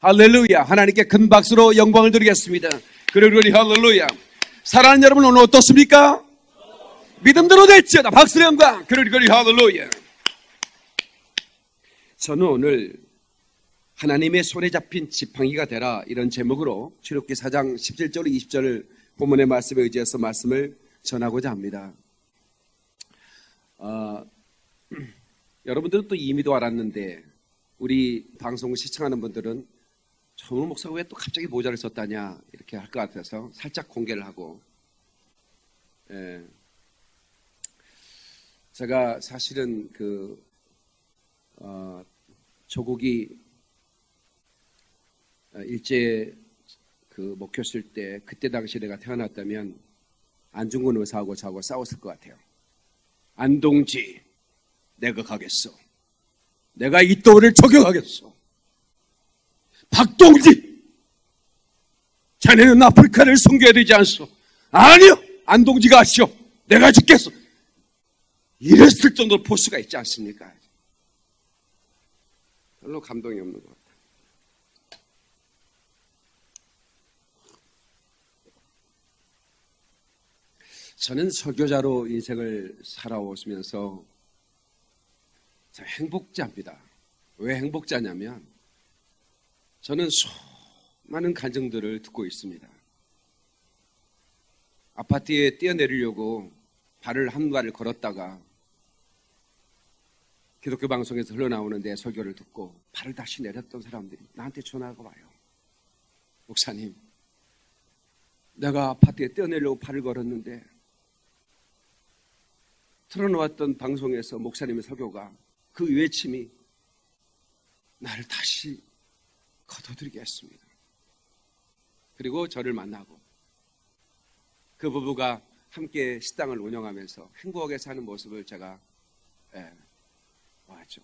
할렐루야. 하나님께 큰 박수로 영광을 드리겠습니다. 그러니 할렐루야. 사랑하는 여러분, 오늘 어떻습니까? 믿음대로 될지어다. 박수로 영광. 그러니 할렐루야. 저는 오늘 하나님의 손에 잡힌 지팡이가 되라, 이런 제목으로 출애굽기 4장 17절 20절 본문의 말씀에 의지해서 말씀을 전하고자 합니다. 여러분들은 또 이미도 알았는데 우리 방송을 시청하는 분들은 정우 목사가 왜 또 갑자기 모자를 썼다냐 이렇게 할 것 같아서 살짝 공개를 하고, 제가 사실은 조국이 일제 목혔을 때 그때 당시 내가 태어났다면 안중근 의사하고 저하고 싸웠을 것 같아요. 안동지, 내가 가겠어. 내가 이 또를 저격하겠어. 박동지, 자네는 아프리카를 섬겨야 되지 않소? 아니요, 안동지가 하시오. 내가 죽겠어. 이랬을 정도로 포스가 있지 않습니까? 별로 감동이 없는 것 같아요. 저는 설교자로 인생을 살아오면서 행복자입니다. 왜 행복자냐면 저는 수많은 간증들을 듣고 있습니다. 아파트에 뛰어내리려고 발을 한 발을 걸었다가 기독교 방송에서 흘러나오는 내 설교를 듣고 발을 다시 내렸던 사람들이 나한테 전화가 와요. 목사님, 내가 아파트에 뛰어내리려고 발을 걸었는데 틀어놓았던 방송에서 목사님의 설교가, 그 외침이 나를 다시 걷어들이게 했습니다. 그리고 저를 만나고 그 부부가 함께 식당을 운영하면서 행복하게 사는 모습을 제가 봤죠.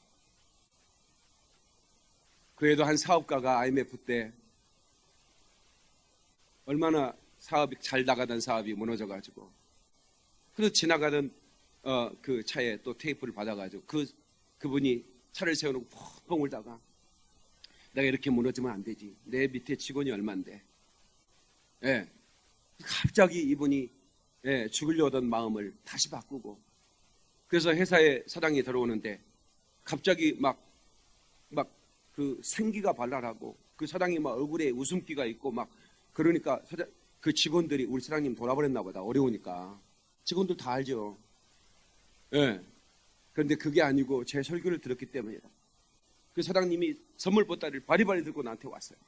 그 외에도 한 사업가가 IMF 때 얼마나 사업이 잘 나가던 사업이 무너져가지고, 그래서 지나가던 그 차에 또 테이프를 받아가지고 그분이 차를 세워놓고 펑펑 울다가, 내가 이렇게 무너지면 안 되지. 내 밑에 직원이 얼만데. 갑자기 이분이 죽으려던 마음을 다시 바꾸고, 그래서 회사에 사장이 들어오는데 갑자기 막 그 생기가 발랄하고 그 사장이 막 얼굴에 웃음기가 있고 막 그러니까 그 직원들이 우리 사장님 돌아버렸나 보다. 어려우니까. 직원들 다 알죠. 그런데 그게 아니고 제 설교를 들었기 때문이다. 그 사장님이 선물 보따리를 바리바리 들고 나한테 왔어요.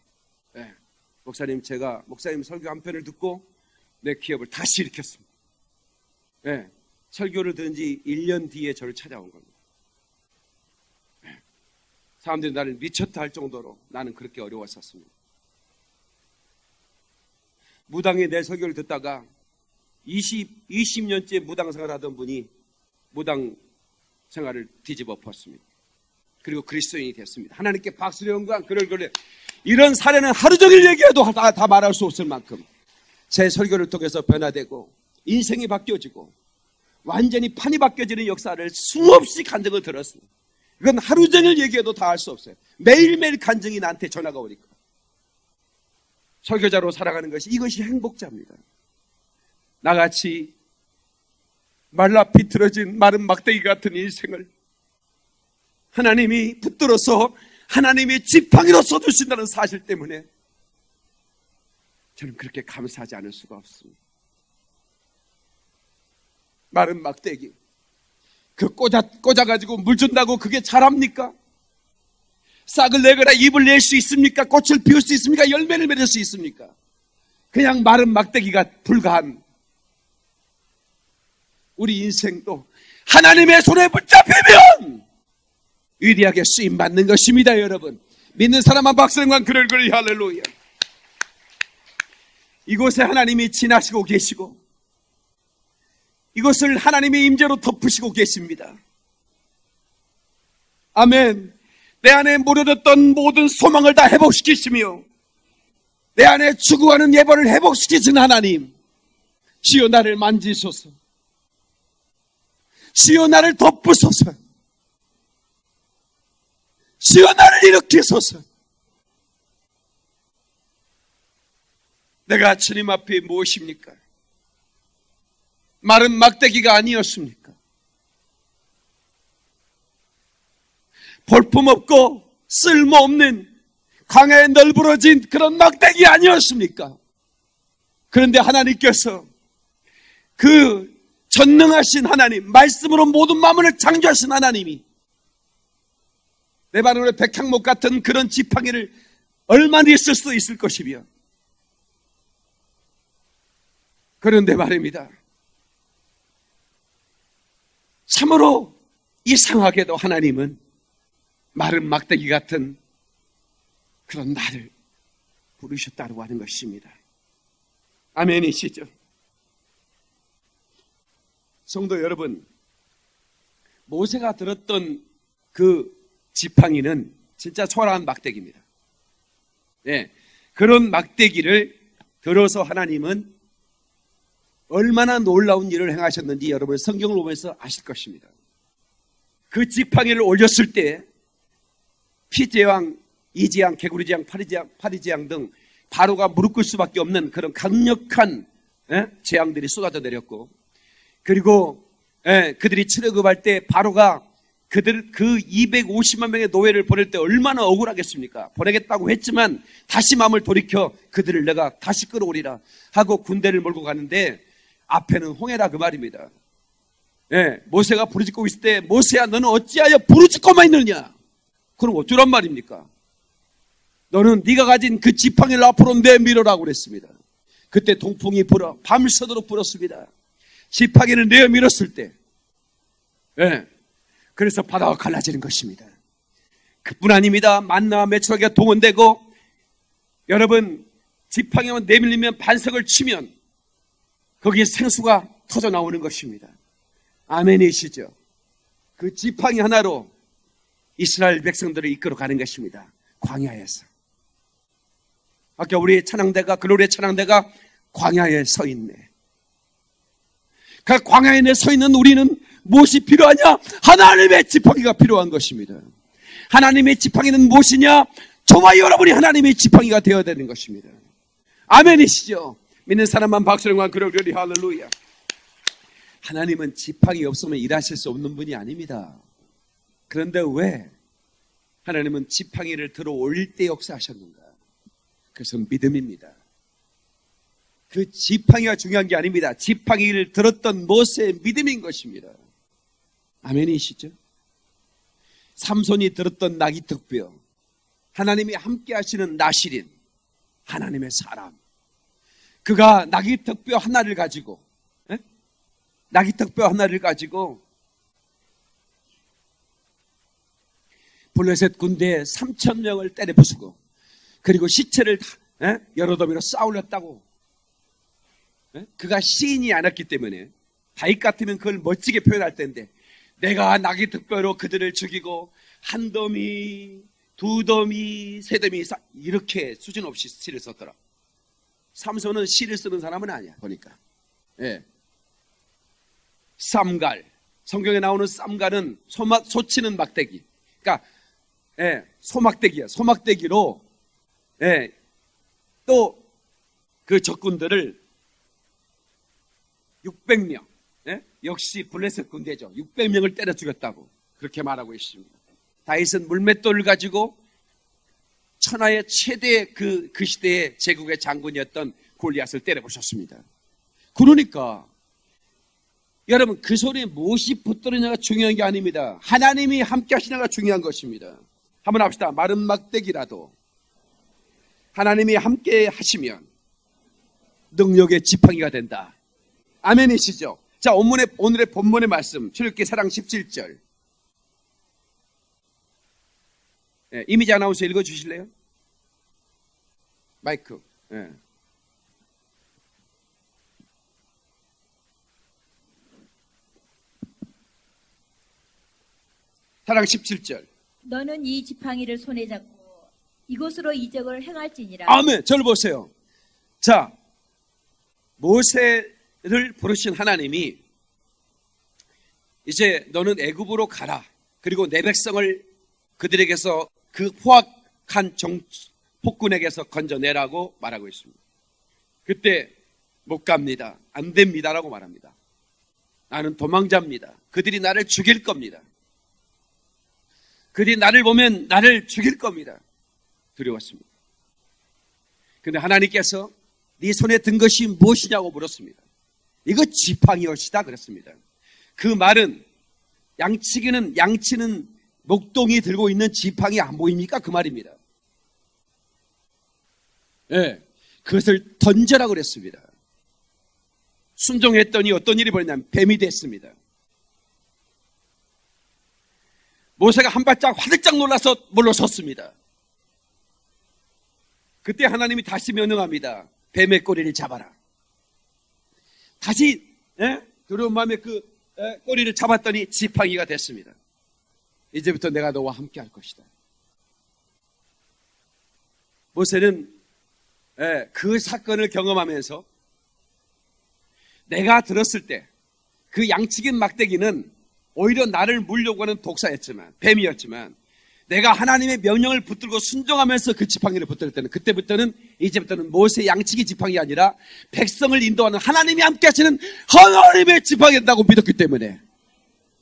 목사님, 제가 목사님 설교 한 편을 듣고 내 기업을 다시 일으켰습니다. 설교를 들은 지 1년 뒤에 저를 찾아온 겁니다. 사람들이 나를 미쳤다 할 정도로 나는 그렇게 어려웠었습니다. 무당이 내 설교를 듣다가 20년째 무당 생활하던 분이 무당 생활을 뒤집어 엎었습니다. 그리고 그리스도인이 됐습니다. 하나님께 박수를 영광. 이런 사례는 하루 종일 얘기해도 다 말할 수 없을 만큼 제 설교를 통해서 변화되고 인생이 바뀌어지고 완전히 판이 바뀌어지는 역사를 수없이 간증을 들었습니다. 이건 하루 종일 얘기해도 다 할 수 없어요. 매일매일 간증이 나한테 전화가 오니까. 설교자로 살아가는 것이, 이것이 행복자입니다. 나같이 말라 비틀어진 마른 막대기 같은 인생을 하나님이 붙들어서 하나님의 지팡이로 써주신다는 사실 때문에 저는 그렇게 감사하지 않을 수가 없습니다. 마른 막대기, 그 꽂아가지고 물 준다고 그게 잘합니까? 싹을 내거나 잎을 낼 수 있습니까? 꽃을 피울 수 있습니까? 열매를 맺을 수 있습니까? 그냥 마른 막대기가 불과한 우리 인생도 하나님의 손에 붙잡히면 위대하게 쓰임받는 것입니다. 여러분, 믿는 사람만 박수영광 그럴거리 할렐루야. 이곳에 하나님이 지나시고 계시고 이것을 하나님의 임재로 덮으시고 계십니다. 아멘. 내 안에 무뎌졌던 모든 소망을 다 회복시키시며 내 안에 추구하는 예벌을 회복시키신 하나님, 주여 나를 만지소서. 주여 나를 덮으소서. 주여 나를 일으키소서. 내가 주님 앞에 무엇입니까? 마른 막대기가 아니었습니까? 볼품없고 쓸모없는 강에 널브러진 그런 막대기 아니었습니까? 그런데 하나님께서 그 전능하신 하나님, 말씀으로 모든 만물을 창조하신 하나님이 레바논의 백향목 같은 그런 지팡이를 얼마나 있을 수 있을 것이며, 그런데 말입니다, 참으로 이상하게도 하나님은 마른 막대기 같은 그런 나를 부르셨다고 하는 것입니다. 아멘이시죠? 성도 여러분, 모세가 들었던 그 지팡이는 진짜 초라한 막대기입니다. 네, 그런 막대기를 들어서 하나님은 얼마나 놀라운 일을 행하셨는지 여러분 성경을 보면서 아실 것입니다. 그 지팡이를 올렸을 때 피제왕, 이제왕, 개구리제왕, 파리제왕 등 바로가 무릎 꿇을 수밖에 없는 그런 강력한 재앙들이 쏟아져 내렸고, 그리고 그들이 출애굽할 때 바로가 그들 그 250만 명의 노예를 보낼 때 얼마나 억울하겠습니까? 보내겠다고 했지만 다시 마음을 돌이켜 그들을 내가 다시 끌어오리라 하고 군대를 몰고 가는데 앞에는 홍해라 그 말입니다. 모세가 부르짖고 있을 때 모세야 너는 어찌하여 부르짖고만 있느냐? 그럼 어쩌란 말입니까? 너는 네가 가진 그 지팡이를 앞으로 내밀어라고 그랬습니다. 그때 동풍이 불어 밤새도록 불었습니다. 지팡이를 내밀었을 때 그래서 바다가 갈라지는 것입니다. 그뿐 아닙니다. 만나와 메추라기가 동원되고, 여러분 지팡이만 내밀리면 반석을 치면 거기에 생수가 터져 나오는 것입니다. 아멘이시죠? 그 지팡이 하나로 이스라엘 백성들을 이끌어 가는 것입니다. 광야에서. 아까 우리 찬양대가, 글로리의 찬양대가 광야에 서 있네. 그 광야에 서 있는 우리는 무엇이 필요하냐? 하나님의 지팡이가 필요한 것입니다. 하나님의 지팡이는 무엇이냐? 저와 여러분이 하나님의 지팡이가 되어야 되는 것입니다. 아멘이시죠? 믿는 사람만 박수령과 그러려니 할렐루야. 하나님은 지팡이 없으면 일하실 수 없는 분이 아닙니다. 그런데 왜 하나님은 지팡이를 들어 올릴 때 역사하셨는가? 그것은 믿음입니다. 그 지팡이가 중요한 게 아닙니다. 지팡이를 들었던 모세의 믿음인 것입니다. 아멘이시죠? 삼손이 들었던 나귀특뼈, 하나님이 함께 하시는 나실인 하나님의 사람, 그가 나귀특뼈 하나를 가지고 블레셋 군대에 3,000명을 때려 부수고, 그리고 시체를 여러 더미로 쌓아올렸다고. 그가 시인이 않았기 때문에 다윗 같으면 그걸 멋지게 표현할 텐데, 내가 나귀특뼈로 그들을 죽이고 한 더미, 두 더미, 세 더미 이렇게 수준 없이 시를 썼더라. 삼손은 시를 쓰는 사람은 아니야 보니까. 쌈갈, 성경에 나오는 쌈갈은 소치는 막대기, 그러니까 소막대기야. 소막대기로 또 그 적군들을 600명, 역시 블레셋 군대죠. 600명을 때려 죽였다고 그렇게 말하고 있습니다. 다윗은 물맷돌을 가지고 천하의 최대 그 시대의 제국의 장군이었던 골리앗을 때려 부셨습니다. 그러니까 여러분, 그 소리에 무엇이 붙들느냐가 중요한 게 아닙니다. 하나님이 함께 하시냐가 중요한 것입니다. 한번 합시다. 마른 막대기라도 하나님이 함께 하시면 능력의 지팡이가 된다. 아멘이시죠? 자, 오늘의 본문의 말씀, 출애굽기 4장 17절. 이미지 아나운서 읽어주실래요? 마이크. 사장 17절. 너는 이 지팡이를 손에 잡고 이곳으로 이적을 행할지니라. 아멘. 저를 보세요. 자, 모세를 부르신 하나님이 이제 너는 애굽으로 가라. 그리고 내 백성을 그들에게서 그 포악한 폭군에게서 건져내라고 말하고 있습니다. 그때 못 갑니다. 안 됩니다라고 말합니다. 나는 도망자입니다. 그들이 나를 죽일 겁니다. 그들이 나를 보면 나를 죽일 겁니다. 두려웠습니다. 근데 하나님께서 네 손에 든 것이 무엇이냐고 물었습니다. 이거 지팡이엇이다 그랬습니다. 그 말은 양치는 목동이 들고 있는 지팡이 안 보입니까? 그 말입니다. 예, 그것을 던져라 그랬습니다. 순종했더니 어떤 일이 벌어졌냐면 뱀이 됐습니다. 모세가 한 발짝 화들짝 놀라서 물러섰습니다. 그때 하나님이 다시 명령합니다. 뱀의 꼬리를 잡아라. 다시 두려운 마음에 그 꼬리를 잡았더니 지팡이가 됐습니다. 이제부터 내가 너와 함께 할 것이다. 모세는 그 사건을 경험하면서 내가 들었을 때 그 양치긴 막대기는 오히려 나를 물려고 하는 독사였지만, 뱀이었지만, 내가 하나님의 명령을 붙들고 순종하면서 그 지팡이를 붙들 때는, 그때부터는, 이제부터는 모세의 양치기 지팡이 아니라 백성을 인도하는 하나님이 함께 하시는 하나님의 지팡이라고 믿었기 때문에,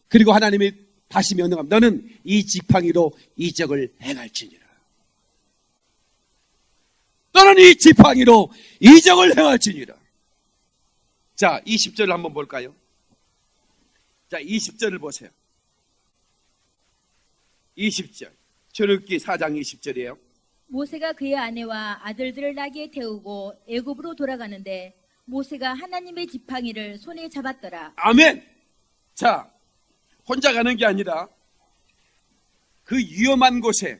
그리고 하나님이 다시 명령합니다. 너는 이 지팡이로 이적을 행할지니라. 너는 이 지팡이로 이적을 행할지니라. 자, 20절을 한번 볼까요? 자, 20절을 보세요. 20절. 출애굽기 4장 20절이에요. 모세가 그의 아내와 아들들을 나귀에 태우고 애굽으로 돌아가는데 모세가 하나님의 지팡이를 손에 잡았더라. 아멘. 자, 혼자 가는 게 아니라 그 위험한 곳에,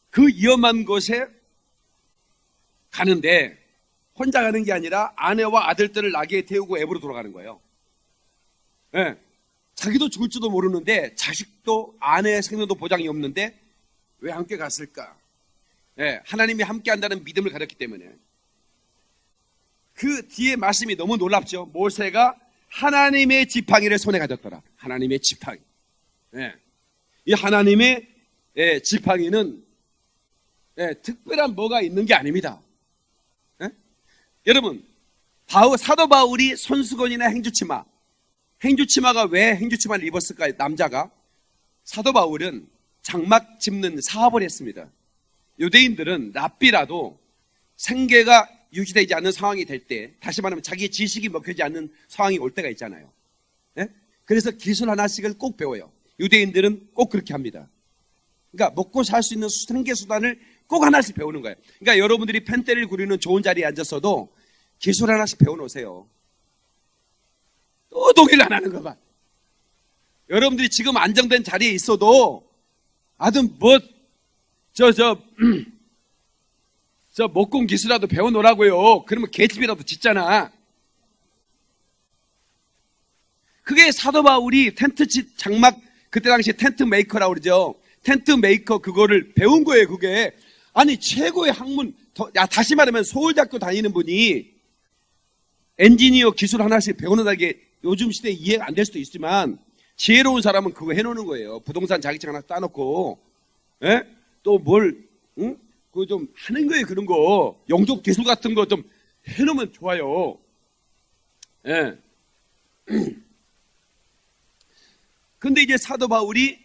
그 위험한 곳에 가는데 혼자 가는 게 아니라 아내와 아들들을 나귀에 태우고 애굽으로 돌아가는 거예요. 자기도 죽을지도 모르는데 자식도 아내의 생명도 보장이 없는데 왜 함께 갔을까? 하나님이 함께 한다는 믿음을 가졌기 때문에. 그 뒤에 말씀이 너무 놀랍죠. 모세가 하나님의 지팡이를 손에 가졌더라. 하나님의 지팡이. 이 하나님의 지팡이는 특별한 뭐가 있는 게 아닙니다. 여러분, 사도 바울이 손수건이나 행주치마가 왜 행주치마를 입었을까요? 남자가. 사도 바울은 장막 짚는 사업을 했습니다. 유대인들은 랍비라도 생계가 유지되지 않는 상황이 될 때, 다시 말하면 자기의 지식이 먹히지 않는 상황이 올 때가 있잖아요. 그래서 기술 하나씩을 꼭 배워요. 유대인들은 꼭 그렇게 합니다. 그러니까 먹고 살 수 있는 생계 수단을 꼭 하나씩 배우는 거예요. 그러니까 여러분들이 펜대를 구리는 좋은 자리에 앉았어도 기술 하나씩 배워놓으세요. 또 독일 안 하는 것만. 여러분들이 지금 안정된 자리에 있어도 하여튼 저 목공 기술이라도 배워놓으라고요. 그러면 개집이라도 짓잖아. 그게 사도 바울이 장막, 그때 당시에 텐트 메이커라고 그러죠. 텐트 메이커 그거를 배운 거예요, 그게. 아니, 최고의 학문, 다시 말하면 서울대학교 다니는 분이 엔지니어 기술 하나씩 배우는 게 요즘 시대에 이해가 안 될 수도 있지만, 지혜로운 사람은 그거 해놓는 거예요. 부동산 자격증 하나 따놓고, 또 그거 좀 하는 거예요, 그런 거. 영접 기술 같은 거 좀 해놓으면 좋아요. 근데 이제 사도 바울이,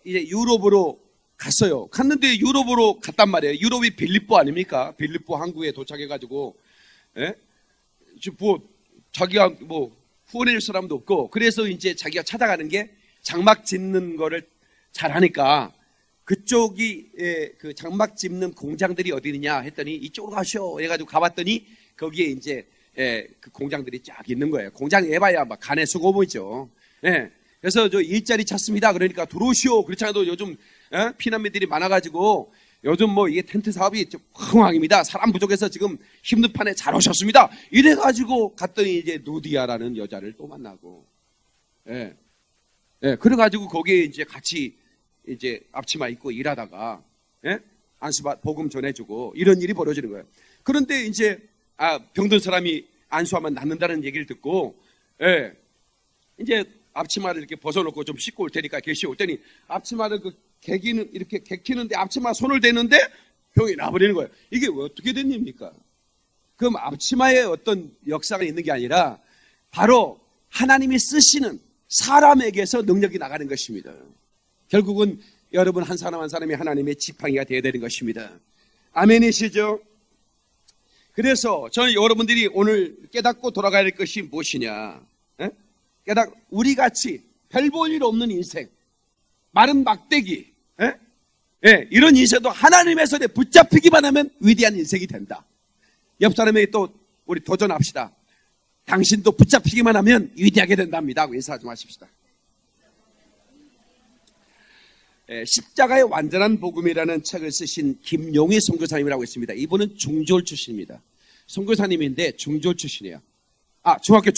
이제 유럽으로 갔어요. 갔는데 유럽으로 갔단 말이에요. 유럽이 빌립보 아닙니까? 빌립보 항구에 도착해가지고, 자기가 후원해줄 사람도 없고, 그래서 이제 자기가 찾아가는 게 장막 짓는 거를 잘 하니까, 그쪽이, 그 장막 짓는 공장들이 어디 있느냐 했더니, 이쪽으로 가시오. 해가지고 가봤더니, 거기에 이제, 그 공장들이 쫙 있는 거예요. 공장 해봐야 막 간의 수고보이죠. 그래서 저 일자리 찾습니다. 그러니까 들어오시오. 그렇지 않아도 요즘, 피난민들이 많아가지고, 요즘 이게 텐트 사업이 좀 흥황입니다. 사람 부족해서 지금 힘든 판에 잘 오셨습니다. 이래가지고 갔더니 이제 누디아라는 여자를 또 만나고, 그래가지고 거기에 이제 같이 이제 앞치마 입고 일하다가, 복음 전해주고 이런 일이 벌어지는 거예요. 그런데 이제, 병든 사람이 안수하면 낫는다는 얘기를 듣고, 이제 앞치마를 이렇게 벗어놓고 좀 씻고 올 테니까 계시 올 테니 앞치마를 이렇게 개키는데 앞치마 손을 대는데 병이 나버리는 거예요. 이게 어떻게 된 일입니까? 그 앞치마에 어떤 역사가 있는 게 아니라 바로 하나님이 쓰시는 사람에게서 능력이 나가는 것입니다. 결국은 여러분 한 사람 한 사람이 하나님의 지팡이가 되어야 되는 것입니다. 아멘이시죠? 그래서 저는 여러분들이 오늘 깨닫고 돌아가야 할 것이 무엇이냐? 우리 같이 별 볼 일 없는 인생, 마른 막대기, 이런 인생도 하나님의 손에 붙잡히기만 하면 위대한 인생이 된다. 옆 사람에게 또 우리 도전합시다. 당신도 붙잡히기만 하면 위대하게 된답니다 하고 인사 좀 하십시다. 십자가의 완전한 복음이라는 책을 쓰신 김용희 선교사님이라고 있습니다. 이분은 중졸 출신입니다. 선교사님인데 중졸 출신이에요. 중학교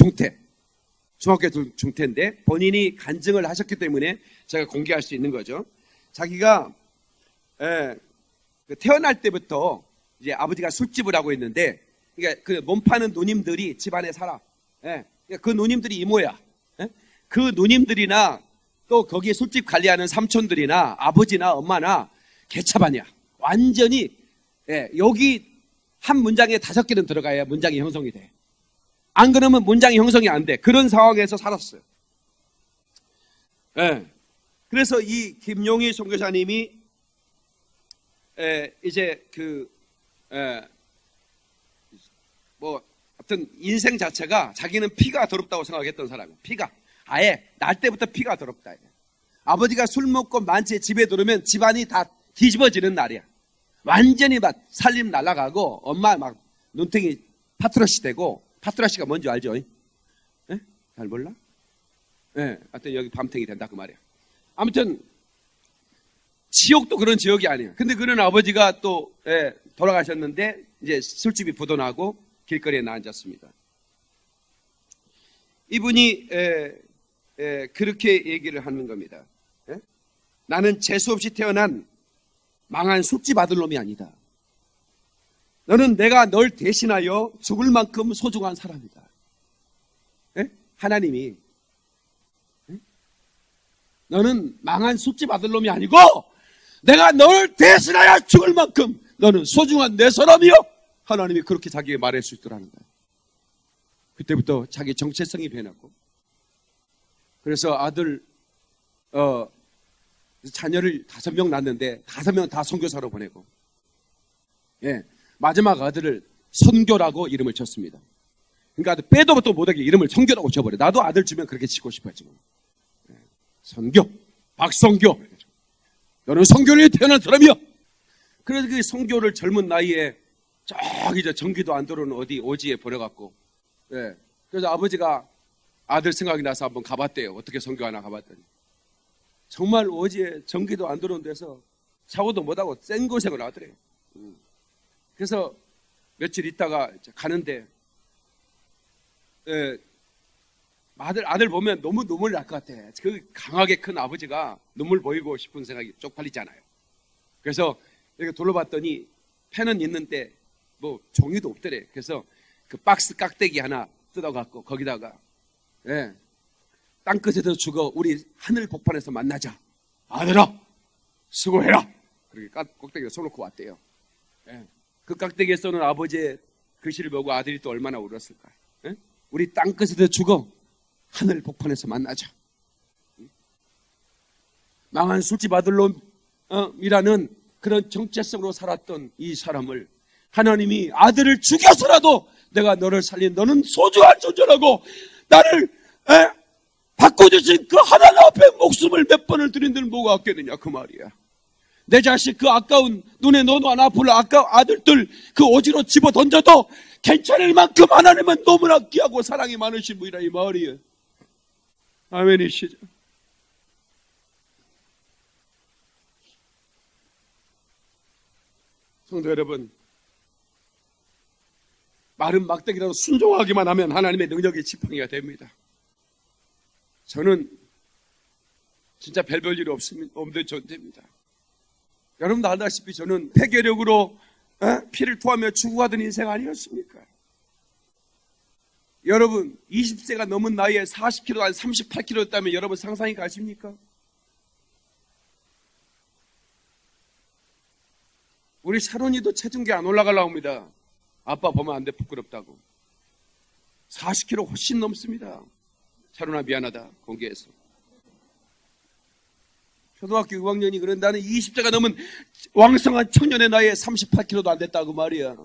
중퇴인데 본인이 간증을 하셨기 때문에 제가 공개할 수 있는 거죠. 자기가 태어날 때부터 이제 아버지가 술집을 하고 있는데, 그러니까 그 몸 파는 누님들이 집안에 살아. 그 누님들이 이모야. 그 누님들이나 또 거기에 술집 관리하는 삼촌들이나 아버지나 엄마나 개차반이야. 완전히 여기 한 문장에 5개는 들어가야 문장이 형성이 돼. 안 그러면 문장이 형성이 안 돼. 그런 상황에서 살았어요. 그래서 이 김용희 선교사님이 이제 하여튼 인생 자체가 자기는 피가 더럽다고 생각했던 사람이에요. 피가. 아예 날 때부터 피가 더럽다. 아버지가 술 먹고 만취해 집에 들어오면 집안이 다 뒤집어지는 날이야. 완전히 막 살림 날아가고 엄마 막 눈탱이 파트러시 되고, 파트러시가 뭔지 알죠? 잘 몰라? 하여튼 여기 밤탱이 된다 그 말이야. 아무튼 지옥도 그런 지역이 아니에요. 근데 그런 아버지가 또 돌아가셨는데 이제 술집이 부도나고 길거리에 앉았습니다. 이분이 그렇게 얘기를 하는 겁니다. 나는 재수 없이 태어난 망한 술집 아들놈이 아니다. 너는 내가 널 대신하여 죽을 만큼 소중한 사람이다. 하나님이 너는 망한 술집 아들놈이 아니고 내가 널 대신하여 죽을 만큼 너는 소중한 내 사람이요. 하나님이 그렇게 자기에게 말할 수 있더라는 거예요. 그때부터 자기 정체성이 변했고, 그래서 아들 자녀를 5명 낳았는데 5명 다 선교사로 보내고, 마지막 아들을 선교라고 이름을 쳤습니다. 그러니까 빼도 또 못하게 이름을 선교라고 쳐버려. 나도 아들 주면 그렇게 치고 싶었지만, 선교, 박선교. 너는 선교를 태어난 사람이야. 그래서 그 선교를 젊은 나이에 저기 전기도 안 들어오는 어디 오지에 버려갖고, 그래서 아버지가 아들 생각이 나서 한번 가봤대요. 어떻게 선교하나 가봤더니 정말 오지에 전기도 안 들어오는 데서 샤워도 못하고 생고생을 하더래요. 그래서 며칠 있다가 가는데 아들 보면 너무 눈물 날 것 같아. 그 강하게 큰 아버지가 눈물 보이고 싶은 생각이 쪽팔리잖아요. 그래서 이렇게 둘러봤더니 펜은 있는데 뭐 종이도 없더래. 그래서 그 박스 깍대기 하나 뜯어갖고 거기다가 땅끝에서 죽어 우리 하늘 복판에서 만나자. 아들아 수고해라. 그렇게 꼭대기에 써놓고 왔대요. 그 깍대기에 써놓은 아버지의 글씨를 보고 아들이 또 얼마나 울었을까. 우리 땅끝에서 죽어 하늘 복판에서 만나자. 망한 술집 아들놈이라는 그런 정체성으로 살았던 이 사람을 하나님이 아들을 죽여서라도 내가 너를 살린 너는 소중한 존재라고 나를 바꿔주신 그 하나님 앞에 목숨을 몇 번을 드린들 뭐가 아꼈느냐 그 말이야. 내 자식 그 아까운 눈에 넣어도 안 아플 아들들 그 오지로 집어 던져도 괜찮을 만큼 하나님은 너무나 귀하고 사랑이 많으신 분이라 이 말이에요. 아멘이시죠. 성도 여러분, 마른 막대기라도 순종하기만 하면 하나님의 능력이 지팡이가 됩니다. 저는 진짜 별별 일이 없는 존재입니다. 여러분도 알다시피 저는 폐결핵으로 피를 토하며 죽어가던 인생 아니었습니까? 여러분 20세가 넘은 나이에 40kg 아니 38kg였다면 여러분 상상이 가십니까? 우리 샤론이도 체중계 안 올라가려고 합니다. 아빠 보면 안 돼, 부끄럽다고. 40kg 훨씬 넘습니다. 샤론아 미안하다, 공개해서. 초등학교 6학년이 그런 나는 20대가 넘은 왕성한 청년의 나이에 38kg도 안 됐다고 말이야.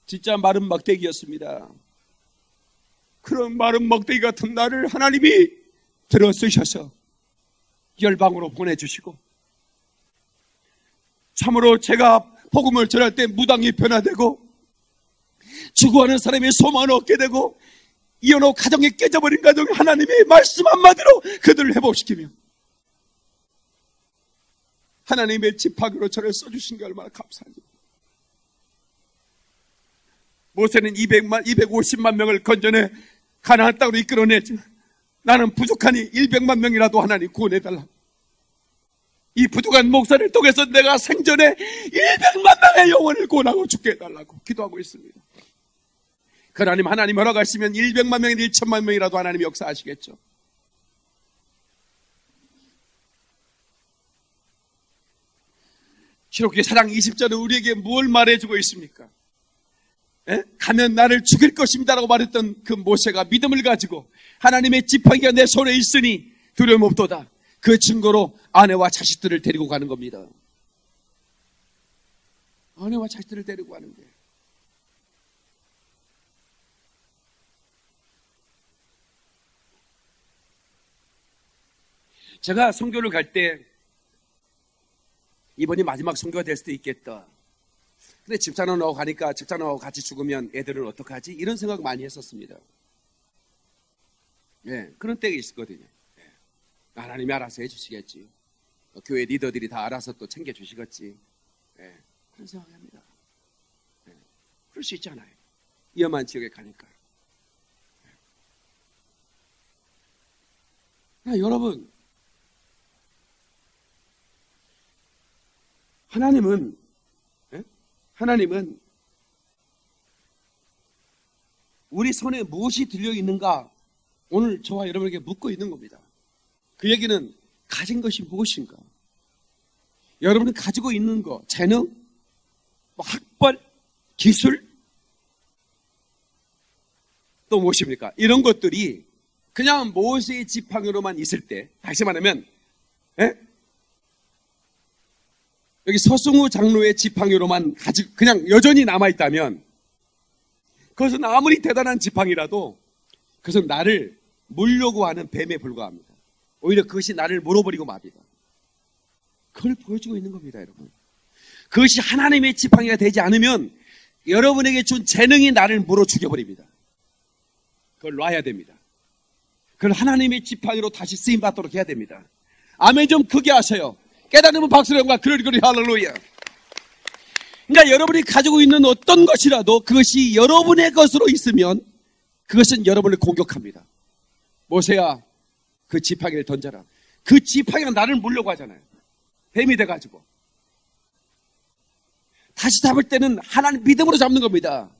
진짜 마른 막대기였습니다. 그런 마른 막대기 같은 나를 하나님이 들어 쓰셔서 열방으로 보내주시고, 참으로 제가 복음을 전할 때 무당이 변화되고 죽어가는 사람의 소망을 얻게 되고 이혼후 가정이 깨져버린 가정 하나님의 말씀 한마디로 그들을 회복시키며 하나님의 지팡이로 저를 써주신 게 얼마나 감사합니다. 모세는 250만 명을 건져내 가나안 땅으로 이끌어내지만 나는 부족하니 100만 명이라도 하나님 구원해달라. 이 부족한 목사를 통해서 내가 생전에 100만 명의 영혼을 구원하고 죽게 해달라고 기도하고 있습니다. 하나님 허락하시면 100만 명이나 1천만 명이라도 하나님 역사하시겠죠. 출애굽기 4장 20절은 우리에게 뭘 말해주고 있습니까? 가면 나를 죽일 것입니다라고 말했던 그 모세가 믿음을 가지고 하나님의 지팡이가 내 손에 있으니 두려움 없도다. 그 증거로 아내와 자식들을 데리고 가는 겁니다. 아내와 자식들을 데리고 가는 거예요. 제가 선교를 갈 때 이번이 마지막 선교가 될 수도 있겠다. 근데 집사람하고 가니까 집사람하고 같이 죽으면 애들은 어떡하지? 이런 생각 많이 했었습니다. 예, 그런 때가 있었거든요. 예, 하나님이 알아서 해주시겠지. 교회 리더들이 다 알아서 또 챙겨주시겠지. 예, 그런 생각합니다. 예, 그럴 수 있잖아요. 위험한 지역에 가니까. 예. 여러분, 하나님은 우리 손에 무엇이 들려있는가 오늘 저와 여러분에게 묻고 있는 겁니다. 그 얘기는 가진 것이 무엇인가? 여러분이 가지고 있는 거, 재능, 학벌, 기술, 또 무엇입니까? 이런 것들이 그냥 모세의 지팡이로만 있을 때, 다시 말하면 여기 서승우 장로의 지팡이로만 그냥 여전히 남아있다면 그것은 아무리 대단한 지팡이라도 그것은 나를 물려고 하는 뱀에 불과합니다. 오히려 그것이 나를 물어버리고 맙니다. 그걸 보여주고 있는 겁니다, 여러분. 그것이 하나님의 지팡이가 되지 않으면 여러분에게 준 재능이 나를 물어 죽여버립니다. 그걸 놔야 됩니다. 그걸 하나님의 지팡이로 다시 쓰임받도록 해야 됩니다. 아멘 좀 크게 하세요. 깨달으면 박수로 영광, 그러리 할렐루야. 그러니까 여러분이 가지고 있는 어떤 것이라도 그것이 여러분의 것으로 있으면 그것은 여러분을 공격합니다. 모세야, 그 지팡이를 던져라. 그 지팡이가 나를 물려고 하잖아요. 뱀이 돼가지고. 다시 잡을 때는 하나님 믿음으로 잡는 겁니다.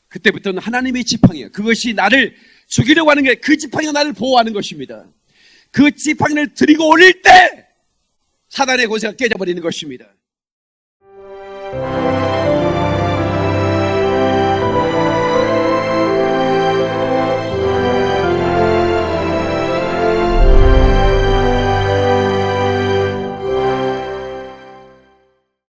그때부터는 하나님의 지팡이에요. 그것이 나를 죽이려고 하는 게 그 지팡이가 나를 보호하는 것입니다. 그 지팡이를 들이고 올릴 때 사단의 권세가 깨져버리는 것입니다.